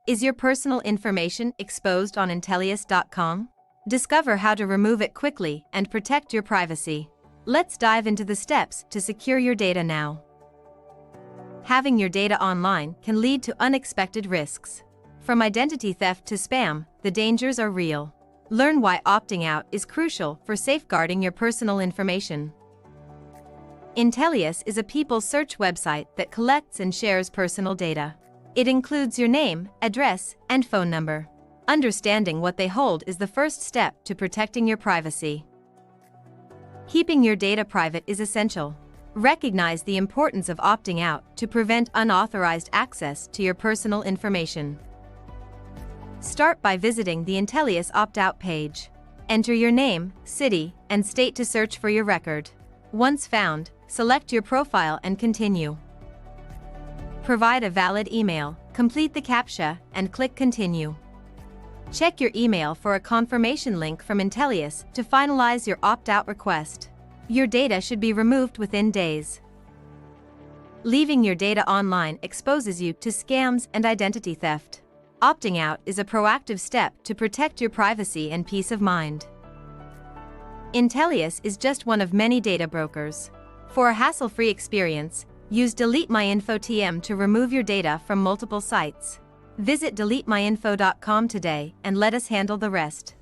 Is your personal information exposed on Intelius.com? Discover how to remove it quickly and protect your privacy. Let's dive into the steps to secure your data now. Having your data online can lead to unexpected risks. From identity theft to spam, the dangers are real. Learn why opting out is crucial for safeguarding your personal information. Intelius is a people search website that collects and shares personal data. It includes your name, address, and phone number. Understanding what they hold is the first step to protecting your privacy. Keeping your data private is essential. Recognize the importance of opting out to prevent unauthorized access to your personal information. Start by visiting the Intelius opt-out page. Enter your name, city, and state to search for your record. Once found, select your profile and continue. Provide a valid email, complete the CAPTCHA, and click Continue. Check your email for a confirmation link from Intelius to finalize your opt-out request. Your data should be removed within days. Leaving your data online exposes you to scams and identity theft. Opting out is a proactive step to protect your privacy and peace of mind. Intelius is just one of many data brokers. For a hassle-free experience, use Delete My Info TM to remove your data from multiple sites. Visit deletemyinfo.com today and let us handle the rest.